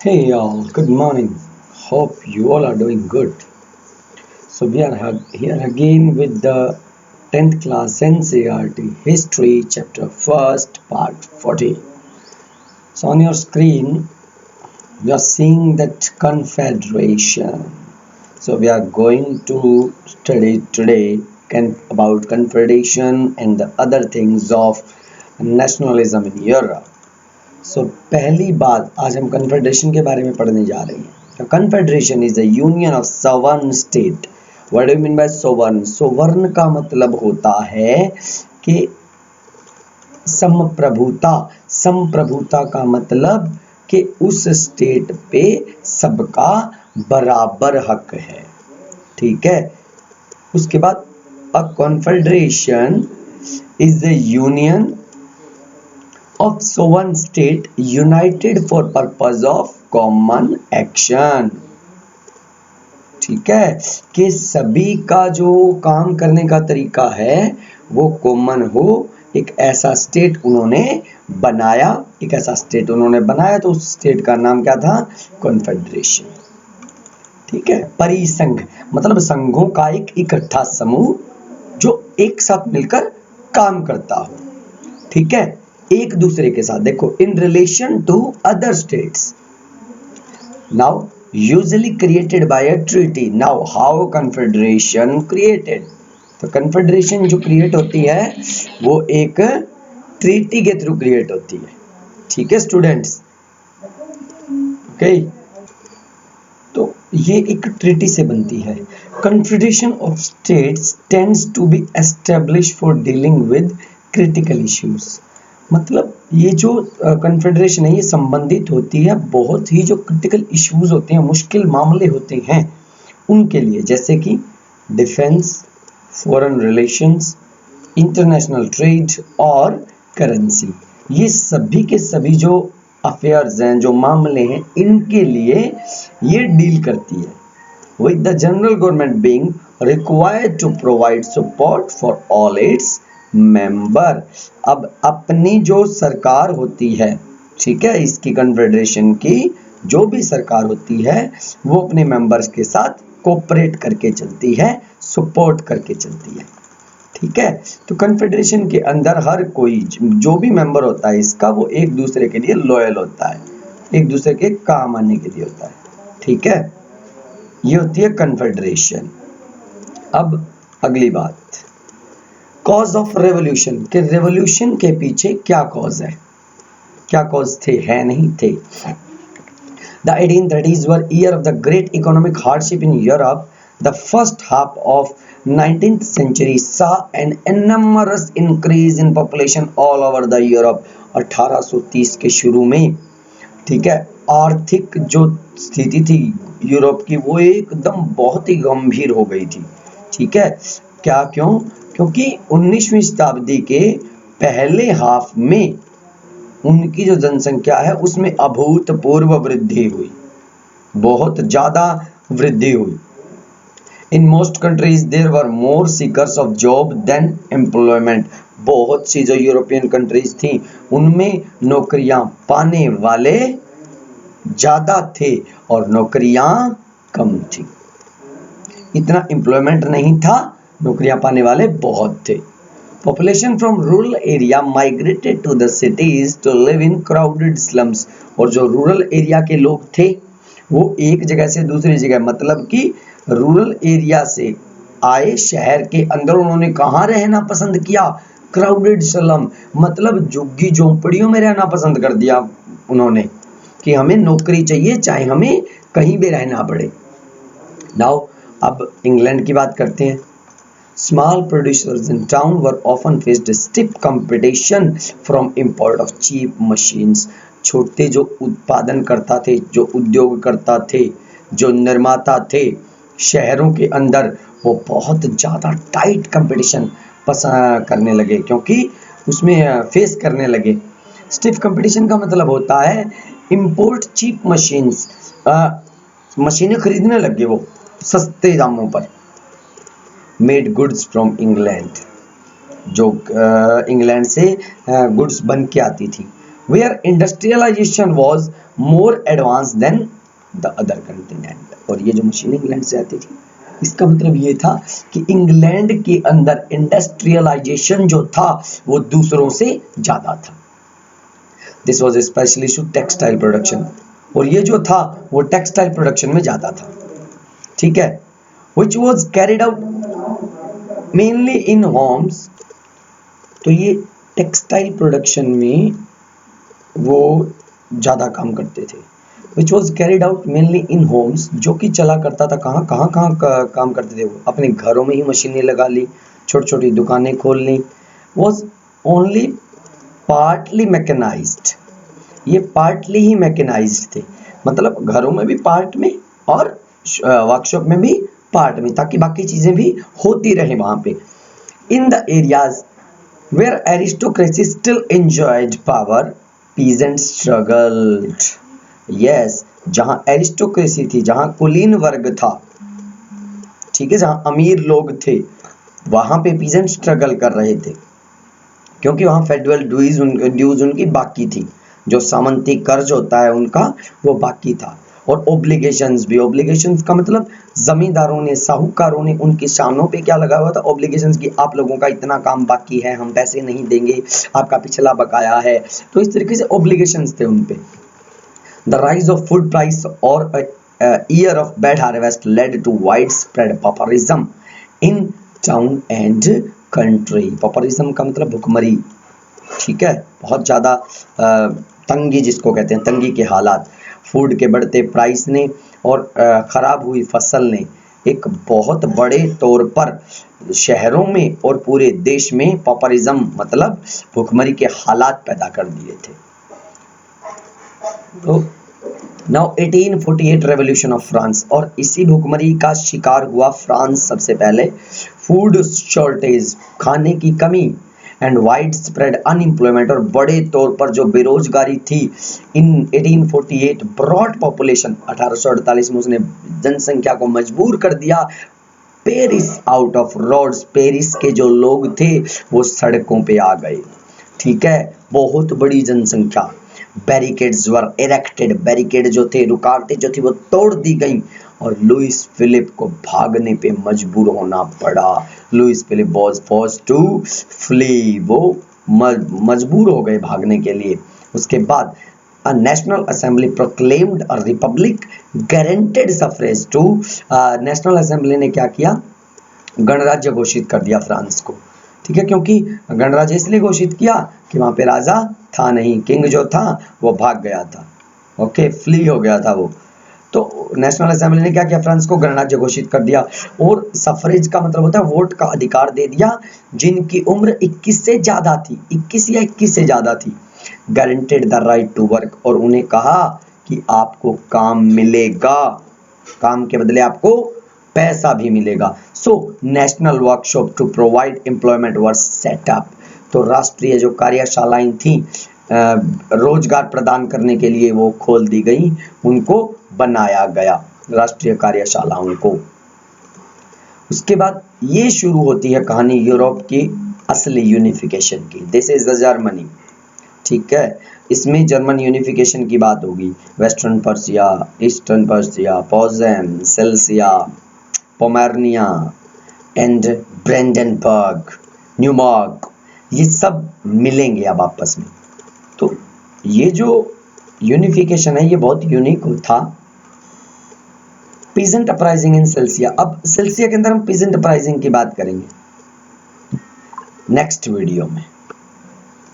Hey y'all, good morning. Hope you all are doing good. So we are here again with the 10th class NCERT History chapter 1st part 40. So on your screen you are seeing that Confederation. So we are going to study today about Confederation and the other things of nationalism in Europe. सो पहली बात आज हम confederation के बारे में पढ़ने जा रहे हैं. Confederation is a union of sovereign state. What do you mean by sovereign? Sovereign का मतलब होता है कि संप्रभुता. संप्रभुता का मतलब कि उस स्टेट पे सबका बराबर हक है. ठीक है. उसके बाद a confederation is the union of sovereign state united for purpose of common action. ठीक है कि सभी का जो काम करने का तरीका है वो कॉमन हो. एक ऐसा स्टेट उन्होंने बनाया. तो उस स्टेट का नाम क्या था? कॉन्फेडरेशन. ठीक है. परिसंघ मतलब संघों का एक इकट्ठा समूह जो एक साथ मिलकर काम करता हो. ठीक है. एक दूसरे के साथ. देखो, in relation to other states. Now usually created by a treaty. Now how confederation created? तो कन्फेडरेशन जो क्रिएट होती है वो एक ट्रीटी के थ्रू क्रिएट होती है. ठीक है स्टूडेंट्स. ओके. तो ये एक ट्रीटी से बनती है. Confederation of states tends to be established for dealing with critical issues. मतलब ये जो कन्फेडरेशन है ये संबंधित होती है बहुत ही जो क्रिटिकल इश्यूज होते हैं, मुश्किल मामले होते हैं उनके लिए, जैसे कि defence, foreign relations, international trade और करेंसी. ये सभी के सभी जो अफेयर्स हैं, जो मामले हैं, इनके लिए ये डील करती है. With the general government being required to provide support for all its member. अब अपनी जो सरकार होती है, ठीक है, इसकी कन्फेडरेशन की जो भी सरकार होती है वो अपने मेंबर्स के साथ कोऑपरेट करके चलती है, सपोर्ट करके चलती है. ठीक है. तो कन्फेडरेशन के अंदर हर कोई जो भी मेंबर होता है इसका वो एक दूसरे के लिए लॉयल होता है, एक दूसरे के काम आने के लिए होता है. ठीक है. ये होती है कन्फेडरेशन. अब अगली बात, कॉज ऑफ रेवोल्यूशन. के रेवोल्यूशन के पीछे क्या कॉज है? क्या कॉज थे? है नहीं थे. The 1830s were year of the great economic hardship in Europe. The first half of 19th century saw an enormous increase in population all over the Europe. 1830 के शुरू में, ठीक है, आर्थिक जो स्थिति थी यूरोप की वो एकदम बहुत ही गंभीर हो गई थी. ठीक है. क्या? क्यों? क्योंकि 19वीं शताब्दी के पहले हाफ में उनकी जो जनसंख्या है उसमें अभूतपूर्व वृद्धि हुई, बहुत ज्यादा वृद्धि हुई. In most countries there were more seekers of job than employment. बहुत सी जो यूरोपियन कंट्रीज थी उनमें नौकरियां पाने वाले ज्यादा थे और नौकरियां कम थी. इतना एम्प्लॉयमेंट नहीं था, नौकरियां पाने वाले बहुत थे. Population from rural area migrated to the cities to live in crowded slums. और जो रूरल एरिया के लोग थे वो एक जगह से दूसरी जगह, मतलब कि रूरल एरिया से आए शहर के अंदर, उन्होंने कहाँ रहना पसंद किया? क्राउडेड स्लम, मतलब झुग्गी झोंपड़ियों में रहना पसंद कर दिया उन्होंने कि हमें नौकरी चाहिए चाहे हमें कहीं भी रहना पड़े. नाउ अब इंग्लैंड की बात करते हैं. Small producers in town were often faced stiff competition from import of cheap machines. छोटे जो उत्पादन करता थे, जो उद्योग करता थे, जो निर्माता थे शहरों के अंदर, वो बहुत ज़्यादा टाइट कंपटीशन करने लगे, क्योंकि उसमें फेस करने लगे. स्टिफ कंपटीशन का मतलब होता है इंपोर्ट चीप मशीन्स. मशीनें खरीदने लगे वो सस्ते दामों पर. मेड गुड्स फ्रॉम इंग्लैंड, जो इंग्लैंड से गुड्स बन के आती थी. Where industrialisation was more advance than the other continent. और ये जो मशीन इंग्लैंड से आती थी, इसका मतलब ये था कि इंग्लैंड के अंदर इंडस्ट्रियलाइजेशन जो था वो दूसरों से ज्यादा था। This was specially to textile production, और ये जो था वो टेक्सटाइल प्रोडक्शन में ज्यादा था, ठीक है। Which was carried out mainly in Holmes, तो ये टेक्सटाइल प्रोडक्शन में वो ज्यादा काम करते थे। Which was carried out mainly in Holmes, जो कि चला करता था कहाँ काम करते थे वो अपने घरों में ही मशीनें लगा ली, छोटी छोटी दुकानें खोल ली। वॉज ओनली पार्टली मैकेनाइज्ड, ये पार्टली ही मैकेनाइज्ड थे, मतलब घरों में भी पार्ट में और वर्कशॉप में भी पार्ट में, ताकि बाकी चीजें भी होती रहे वहां पे। In the areas where aristocracy still enjoyed power, peasants struggled। yes, जहां एरिस्टोक्रेसी थी, जहां कुलीन वर्ग था, ठीक है, जहां अमीर लोग थे, वहां पे पीजेंट स्ट्रगल कर रहे थे, क्योंकि वहां फेडरल ड्यूज उनकी बाकी थी, जो सामंती कर्ज होता है उनका वो बाकी था। और ओब्लिगेशंस भी, ओब्लिगेशंस का मतलब जमींदारों ने, साहूकारों ने उनकी शानों पे क्या लगा हुआ था, ओब्लिगेशंस की, आप लोगों का इतना काम बाकी है, हम पैसे नहीं देंगे, आपका पिछला बकाया है, तो इस तरीके से ओब्लिगेशंस थे उन पे। The rise of food price और year of bad harvest led to widespread pauperism in town and country. Pauperism का मतलब भुखमरी, ठीक है, बहुत ज्यादा तंगी जिसको कहते हैं, तंगी के हालात, फूड के बढ़ते प्राइस ने और खराब हुई फसल ने एक बहुत बड़े तौर पर शहरों में और पूरे देश में पॉपरिज्म मतलब भुखमरी के हालात पैदा कर दिए थे। तो नाउ 1848 रेवोल्यूशन ऑफ फ्रांस, और इसी भुखमरी का शिकार हुआ फ्रांस सबसे पहले। फूड शॉर्टेज, खाने की कमी, एंड वाइड स्प्रेड अनएम्प्लॉयमेंट, और बड़े तौर पर जो बेरोजगारी थी, इन 1848 ब्रॉड पॉपुलेशन, 1848 में उसने जनसंख्या को मजबूर कर दिया Paris out of roads, Paris के जो लोग थे वो सड़कों पे आ गए, ठीक है, बहुत बड़ी जनसंख्या। बैरिकेड्स वर इरेक्टेड, बैरिकेड जो थे, रुकावटें जो थी वो तोड़ दी गई, और लुइस फिलिप को भागने पे मजबूर होना पड़ा। Louis Philippe was forced to flee, वो मजबूर हो गए भागने के लिए। उसके बाद a national assembly proclaimed a republic, guaranteed suffrage to, national assembly ने क्या किया, गणराज्य घोषित कर दिया फ्रांस को, ठीक है, क्योंकि गणराज्य इसलिए घोषित किया कि वहां पे राजा था नहीं, किंग जो था वो भाग गया था, ओके, फ्ली हो गया था वो। तो नेशनल असेंबली ने क्या किया, फ्रांस को गणराज्य घोषित कर दिया, और सफरेज का मतलब होता है वोट का अधिकार दे दिया जिनकी उम्र 21 से ज्यादा थी, 21 या 21 से ज्यादा थी। Guaranteed the right to work, और उन्हें कहा कि आपको काम मिलेगा, काम के बदले आपको पैसा भी मिलेगा। So national workshop to provide employment were set up, तो राष्ट्रीय जो कार्यशालाएं थी रोजगार प्रदान करने के लिए वो खोल दी गई, उनको बनाया गया राष्ट्रीय कार्यशालाओं को। उसके बाद ये शुरू होती है कहानी यूरोप की असली यूनिफिकेशन की। दिस इज द जर्मनी, ठीक है, इसमें जर्मन यूनिफिकेशन की बात होगी। Western Prussia, eastern Prussia, Posen, Silesia, Pomerania and Brandenburg, Neumark, ये सब मिलेंगे अब आपस में। तो ये जो यूनिफिकेशन है ये बहुत यूनिक था। पीजेंट अपराइजिंग इन सेल्सिया, अब सेल्सिया के अंदर हम पीजेंट अपराइजिंग की बात करेंगे नेक्स्ट वीडियो में।